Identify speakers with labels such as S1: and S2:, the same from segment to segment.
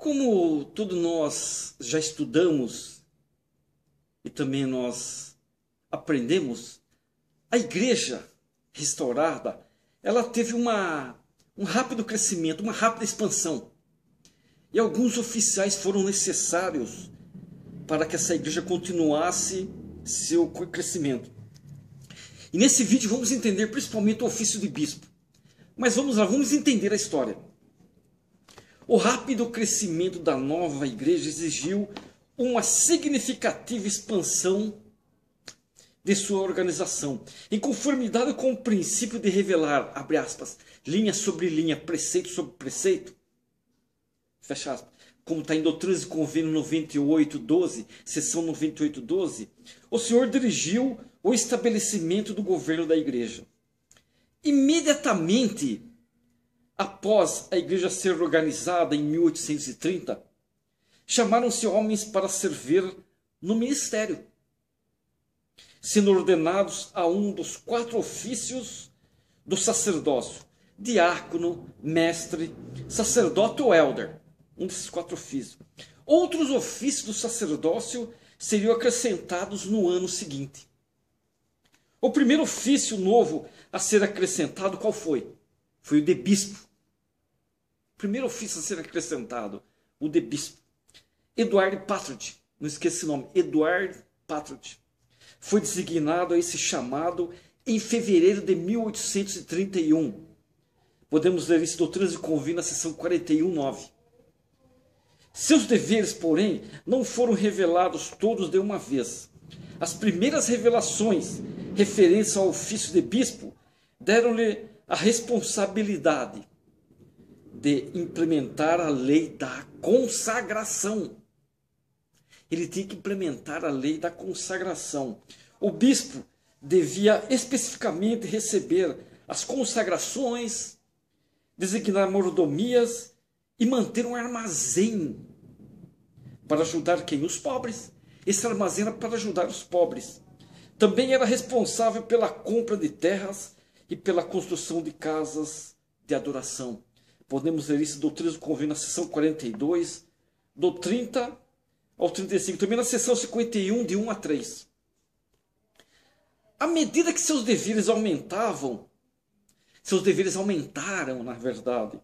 S1: Como tudo nós já estudamos e também nós aprendemos, a igreja restaurada, ela teve um rápido crescimento, uma rápida expansão. E alguns oficiais foram necessários para que essa igreja continuasse seu crescimento. E nesse vídeo vamos entender principalmente o ofício de bispo. Mas vamos lá, vamos entender a história. O rápido crescimento da nova igreja exigiu uma significativa expansão de sua organização, em conformidade com o princípio de revelar, abre aspas, linha sobre linha, preceito sobre preceito, fecha aspas, como está em Doutrinas e Convênio 98.12, seção 98.12, o Senhor dirigiu o estabelecimento do governo da igreja. Imediatamente após a igreja ser organizada em 1830, chamaram-se homens para servir no ministério, sendo ordenados a um dos 4 ofícios do sacerdócio: diácono, mestre, sacerdote ou elder, um desses 4 ofícios. Outros ofícios do sacerdócio seriam acrescentados no ano seguinte. O primeiro ofício novo a ser acrescentado, qual foi? Foi o de bispo. O primeiro ofício a ser acrescentado, o de bispo. Edward Patridge, não esqueça esse nome, Edward Patridge, foi designado a esse chamado em fevereiro de 1831. Podemos ler isso em Doutrinas e Convênio, na seção 41.9. Seus deveres, porém, não foram revelados todos de uma vez. As primeiras revelações referentes ao ofício de bispo deram-lhe a responsabilidade de implementar a lei da consagração. Ele tinha que implementar a lei da consagração. O bispo devia especificamente receber as consagrações, designar mordomias e manter um armazém para ajudar quem? Os pobres. Esse armazém era para ajudar os pobres. Também era responsável pela compra de terras e pela construção de casas de adoração. Podemos ler isso em Doutrinas do Convênio, na seção 42, do 30 ao 35. Também na seção 51, de 1 a 3. À medida que seus deveres aumentaram, na verdade,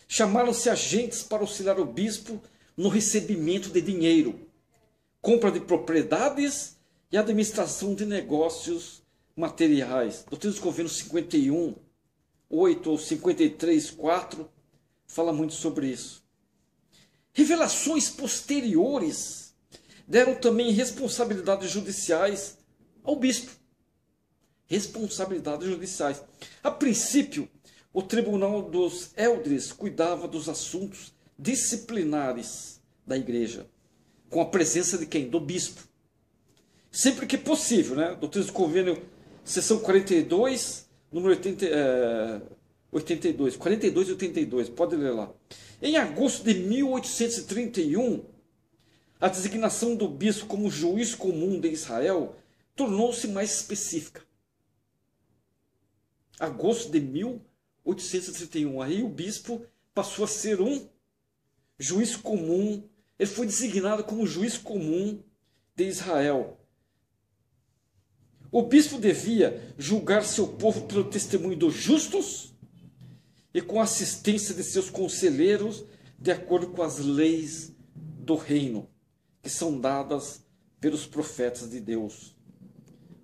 S1: chamaram-se agentes para auxiliar o bispo no recebimento de dinheiro, compra de propriedades e administração de negócios materiais. Doutrinas do Convênio 51, 8 ou 53, 4, fala muito sobre isso. Revelações posteriores deram também responsabilidades judiciais ao bispo. Responsabilidades judiciais. A princípio, o tribunal dos eldres cuidava dos assuntos disciplinares da igreja, com a presença de quem? Do bispo. Sempre que possível, né? Doutrinas do Convênio, seção 42, número 82, 42 e 82, pode ler lá. Em agosto de 1831, a designação do bispo como juiz comum de Israel tornou-se mais específica. Agosto de 1831, aí o bispo passou a ser um juiz comum, ele foi designado como juiz comum de Israel. O bispo devia julgar seu povo pelo testemunho dos justos e com a assistência de seus conselheiros, de acordo com as leis do reino, que são dadas pelos profetas de Deus.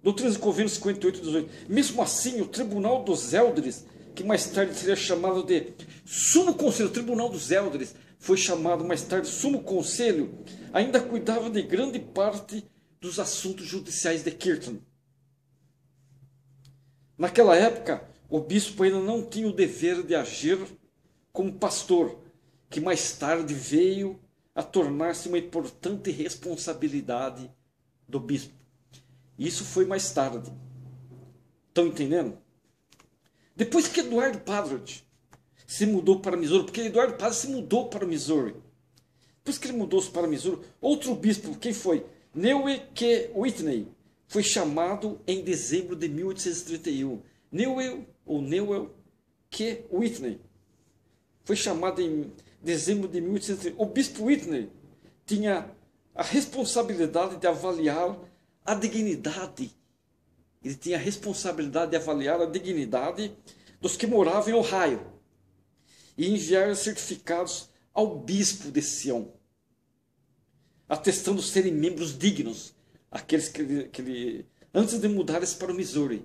S1: Doutrinas e Convênio 58, 18. Mesmo assim, o tribunal dos eldres, que mais tarde seria chamado de sumo conselho, o tribunal dos eldres foi chamado mais tarde sumo conselho, ainda cuidava de grande parte dos assuntos judiciais de Kirtan. Naquela época, o bispo ainda não tinha o dever de agir como pastor, que mais tarde veio a tornar-se uma importante responsabilidade do bispo. Isso foi mais tarde. Estão entendendo? Depois que Edward Patridge se mudou para Missouri, porque Edward Patridge se mudou para Missouri. Depois que ele mudou-se para Missouri, outro bispo, quem foi? Newell Q. Whitney, foi chamado em dezembro de 1831. Newell Q. Whitney foi chamado em dezembro de 1830, o bispo Whitney tinha a responsabilidade de avaliar a dignidade. Ele tinha a responsabilidade de avaliar a dignidade dos que moravam em Ohio e enviar certificados ao bispo de Sião, atestando serem membros dignos, aqueles que ele antes de mudarem para o Missouri,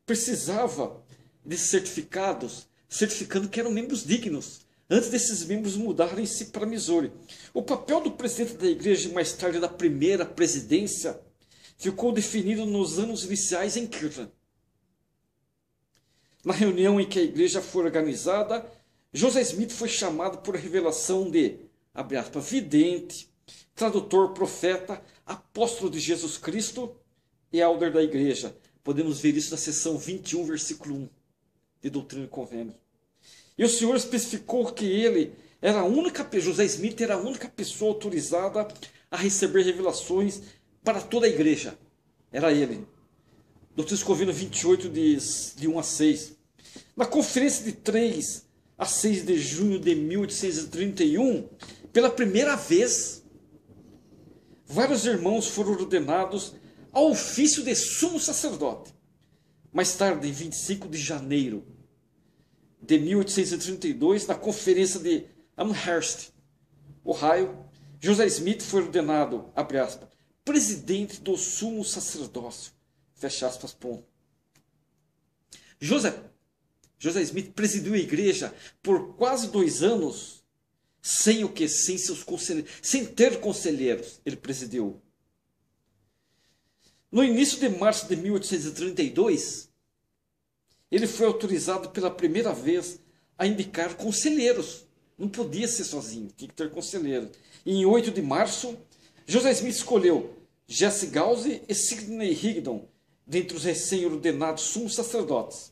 S1: precisava de certificados, certificando que eram membros dignos, antes desses membros mudarem-se para Missouri. O papel do presidente da igreja, mais tarde da primeira presidência, ficou definido nos anos iniciais em Kirtland. Na reunião em que a igreja foi organizada, José Smith foi chamado por revelação de, abre aspas, vidente, tradutor, profeta, apóstolo de Jesus Cristo e elder da igreja. Podemos ver isso na seção 21, versículo 1 de Doutrina e Convênios. E o Senhor especificou que ele era a única, José Smith era a única pessoa autorizada a receber revelações para toda a igreja. Era ele. Doutrina e Convênios 28, de 1 a 6. Na conferência de 3 a 6 de junho de 1831, pela primeira vez, vários irmãos foram ordenados ao ofício de sumo sacerdote. Mais tarde, em 25 de janeiro de 1832, na conferência de Amherst, Ohio, José Smith foi ordenado, abre aspas, presidente do sumo sacerdócio, fecha aspas, ponto. José Smith presidiu a igreja por quase 2 anos, sem o que? Sem seus conselheiros, sem ter conselheiros, ele presidiu. No início de março de 1832, ele foi autorizado pela primeira vez a indicar conselheiros. Não podia ser sozinho, tinha que ter conselheiros. E em 8 de março, José Smith escolheu Jesse Gause e Sidney Rigdon, dentre os recém-ordenados sumos sacerdotes.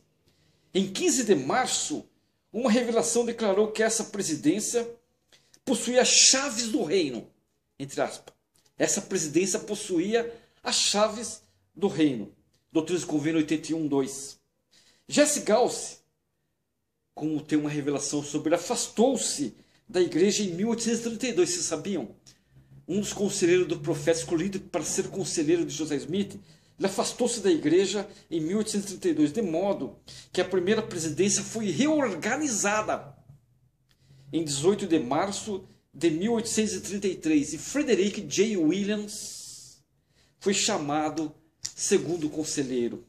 S1: Em 15 de março, uma revelação declarou que essa presidência possuía as chaves do reino, entre aspas. Essa presidência possuía as chaves do reino. Doutrina e Convênios 81, 2. Jesse Gause, como tem uma revelação sobre ele, afastou-se da igreja em 1832, vocês sabiam? Um dos conselheiros do profeta escolhido para ser conselheiro de José Smith, ele afastou-se da igreja em 1832, de modo que a primeira presidência foi reorganizada em 18 de março de 1833, e Frederick J. Williams foi chamado segundo conselheiro.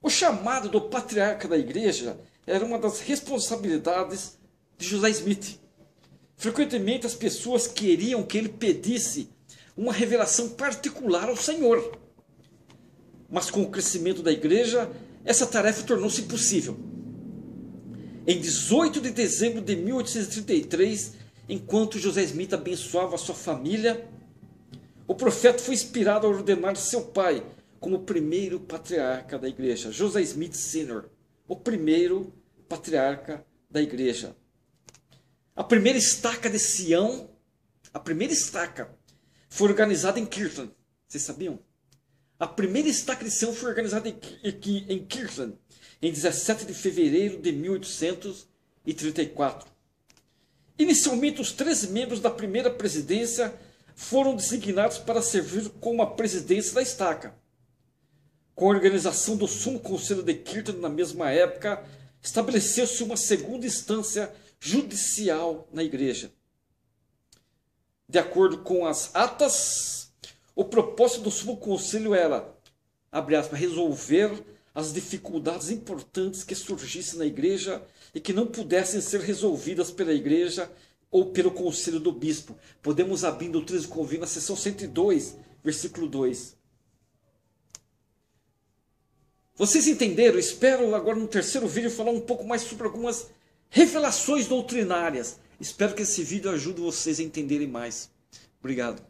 S1: O chamado do patriarca da igreja era uma das responsabilidades de José Smith. Frequentemente as pessoas queriam que ele pedisse uma revelação particular ao Senhor. Mas com o crescimento da igreja, essa tarefa tornou-se impossível. Em 18 de dezembro de 1833, enquanto José Smith abençoava a sua família, o profeta foi inspirado a ordenar seu pai como o primeiro patriarca da igreja, José Smith Sr., o primeiro patriarca da igreja. A primeira estaca de Sião, a primeira estaca, foi organizada em Kirtland. Vocês sabiam? A primeira estaca de Sião foi organizada em Kirtland, em 17 de fevereiro de 1834. Inicialmente, os 3 membros da primeira presidência foram designados para servir como a presidência da estaca. Com a organização do Sumo Conselho de Kirtland na mesma época, estabeleceu-se uma segunda instância judicial na igreja. De acordo com as atas, o propósito do Sumo Conselho era, abre aspas, resolver as dificuldades importantes que surgissem na igreja e que não pudessem ser resolvidas pela igreja ou pelo conselho do bispo. Podemos abrir em Doutrina e Convênios na seção 102, versículo 2. Vocês entenderam? Espero agora no terceiro vídeo falar um pouco mais sobre algumas revelações doutrinárias. Espero que esse vídeo ajude vocês a entenderem mais. Obrigado.